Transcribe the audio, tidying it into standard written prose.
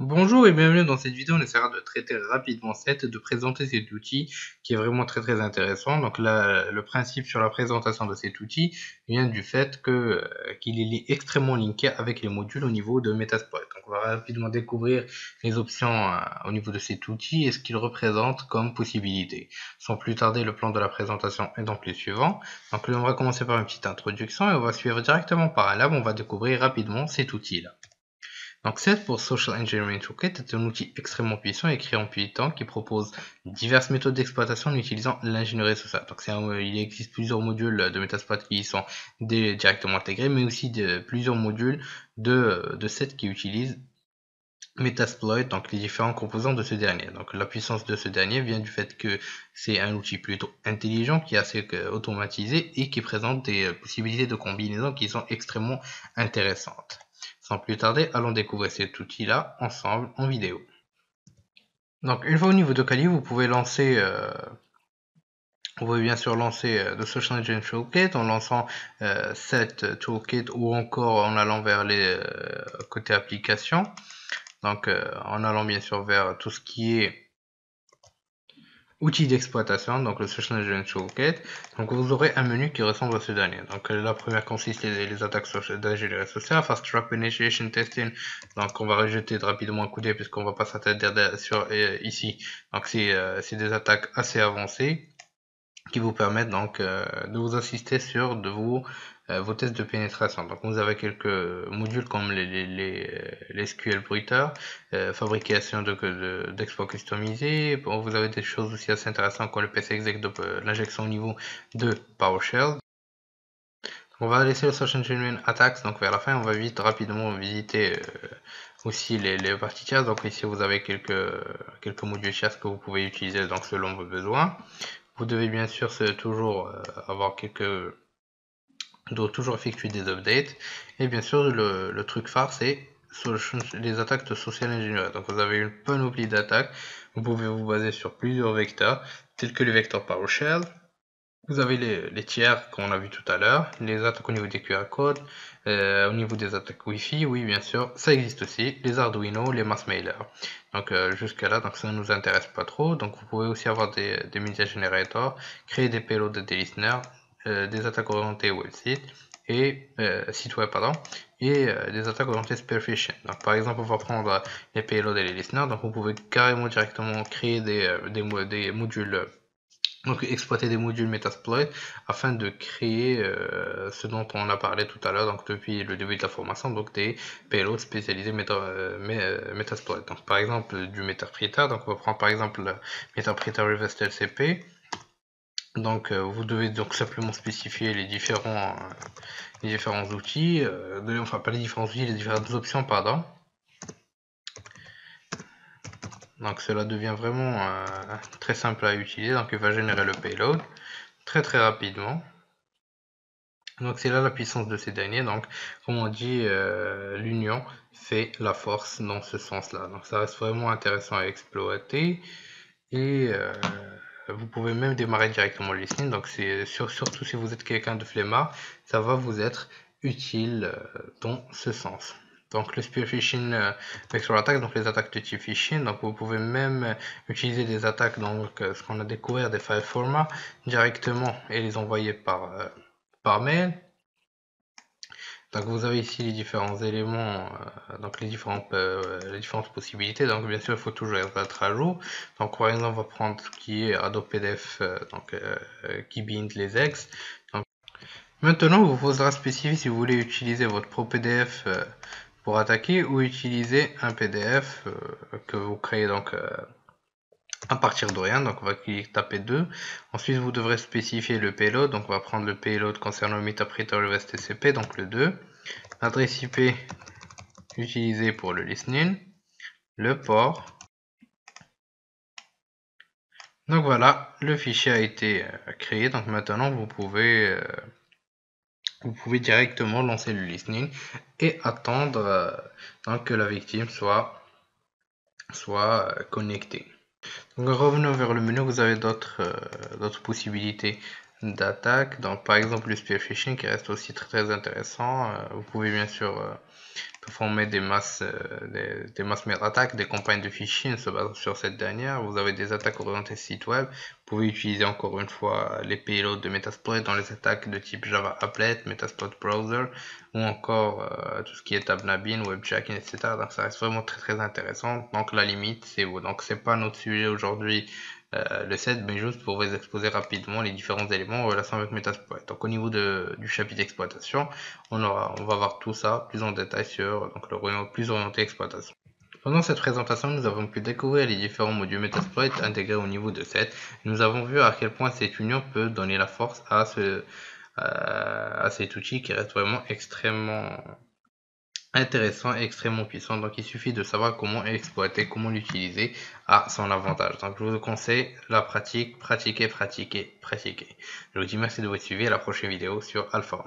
Bonjour et bienvenue dans cette vidéo. On essaiera de traiter rapidement cette, de présenter cet outil qui est vraiment très intéressant. Donc là, le principe sur la présentation de cet outil vient du fait qu'il est extrêmement linké avec les modules au niveau de Metasploit. Donc on va rapidement découvrir les options au niveau de cet outil et ce qu'il représente comme possibilité. Sans plus tarder, le plan de la présentation est donc le suivant. Donc là, on va commencer par une petite introduction et on va suivre directement par un lab. On va découvrir rapidement cet outil-là. Donc CERT pour Social Engineering Toolkit est un outil extrêmement puissant écrit en Python qui propose diverses méthodes d'exploitation en utilisant l'ingénierie sociale. Donc il existe plusieurs modules de Metasploit qui y sont directement intégrés, mais aussi plusieurs modules de CERT qui utilisent Metasploit, donc les différents composants de ce dernier. Donc la puissance de ce dernier vient du fait que c'est un outil plutôt intelligent qui est assez automatisé et qui présente des possibilités de combinaison qui sont extrêmement intéressantes. Sans plus tarder, allons découvrir cet outil-là ensemble en vidéo. Donc une fois au niveau de Kali, vous pouvez bien sûr lancer le Social Engine Toolkit en lançant cette toolkit ou encore en allant vers les côtés applications. Donc en allant bien sûr vers tout ce qui est outils d'exploitation, donc le Social Engine Toolkit. Donc vous aurez un menu qui ressemble à ce dernier. Donc la première consiste les attaques d'ingénierie sociale, Fast Track Penetration Testing. Donc on va rejeter rapidement un coup d'œil puisqu'on va pas s'attarder sur ici. Donc c'est des attaques assez avancées qui vous permettent donc de vous assister sur vos tests de pénétration. Donc vous avez quelques modules comme les SQL Bruiter, fabrication d'exploits customisés. Bon, vous avez des choses aussi assez intéressantes comme le PC exec de l'injection au niveau de PowerShell. On va laisser le Search Engine Attacks donc vers la fin. On va vite rapidement visiter aussi les parties tierces. Donc ici vous avez quelques modules tierces que vous pouvez utiliser donc selon vos besoins. Vous devez bien sûr toujours avoir toujours effectuer des updates. Et bien sûr, le truc phare, c'est les attaques de social engineering. Donc vous avez une panoplie d'attaques. Vous pouvez vous baser sur plusieurs vecteurs, tels que les vecteurs PowerShell. Vous avez les tiers qu'on a vu tout à l'heure, les attaques au niveau des QR codes, au niveau des attaques Wi-Fi, oui bien sûr, ça existe aussi, les Arduino, les mass mailers. Donc jusqu'à là, donc ça ne nous intéresse pas trop. Donc vous pouvez aussi avoir des media generators, créer des payloads des listeners, des attaques orientées website et site web pardon, et des attaques orientées spearfishing. Donc par exemple, on va prendre les payloads et les listeners. Donc vous pouvez carrément directement créer des modules donc exploiter des modules Metasploit afin de créer ce dont on a parlé tout à l'heure, donc depuis le début de la formation, donc des payloads spécialisés Metasploit. Donc par exemple du Meterpreter, donc on va prendre par exemple le Meterpreter Reverse LCP. Donc vous devez donc simplement spécifier les différents outils, enfin pas les différents outils, les différentes options, pardon. Donc cela devient vraiment très simple à utiliser, donc il va générer le payload très rapidement. Donc c'est là la puissance de ces derniers. Donc comme on dit, l'union fait la force dans ce sens-là. Donc ça reste vraiment intéressant à exploiter. Et vous pouvez même démarrer directement le listening. Donc c'est surtout si vous êtes quelqu'un de flemmard, ça va vous être utile dans ce sens. Donc le spear phishing vector attack, donc les attaques de type phishing. Donc vous pouvez même utiliser des attaques, donc ce qu'on a découvert des file formats directement et les envoyer par mail. Donc vous avez ici les différents éléments, donc les différentes possibilités. Donc bien sûr, il faut toujours être à jour. Donc par exemple, on va prendre ce qui est Adobe PDF, qui bind les ex. Donc, maintenant, il vous faudra spécifier si vous voulez utiliser votre propre PDF pour attaquer ou utiliser un PDF que vous créez donc à partir de rien. Donc on va taper 2. Ensuite, vous devrez spécifier le payload. Donc on va prendre le payload concernant le Meterpreter TCP, donc le 2. L'adresse IP utilisée pour le listening, le port. Donc voilà, le fichier a été créé. Donc maintenant, vous pouvez directement lancer le listening et attendre donc que la victime soit connectée. Donc revenons vers le menu, vous avez d'autres possibilités d'attaque. Donc par exemple le spear phishing qui reste aussi très intéressant. Vous pouvez bien sûr peut former des masses meta-attaques, des campagnes de phishing se basant sur cette dernière. Vous avez des attaques orientées site web. Vous pouvez utiliser encore une fois les payloads de Metasploit dans les attaques de type Java Applet, Metasploit Browser ou encore tout ce qui est Tabnabin, Webjacking, etc. Donc ça reste vraiment très intéressant. Donc la limite c'est vous. Donc c'est pas notre sujet aujourd'hui le 7, mais juste pour vous exposer rapidement les différents éléments en relation avec Metasploit. Donc au niveau du chapitre exploitation, on va voir tout ça plus en détail sur donc, le plus orienté exploitation. Pendant cette présentation, nous avons pu découvrir les différents modules Metasploit intégrés au niveau de 7. Nous avons vu à quel point cette union peut donner la force à cet outil qui reste vraiment extrêmement intéressant et extrêmement puissant. Donc il suffit de savoir comment exploiter, comment l'utiliser à son avantage. Donc je vous conseille la pratique, pratiquer. Je vous dis merci de votre suivi, à la prochaine vidéo sur Alpha.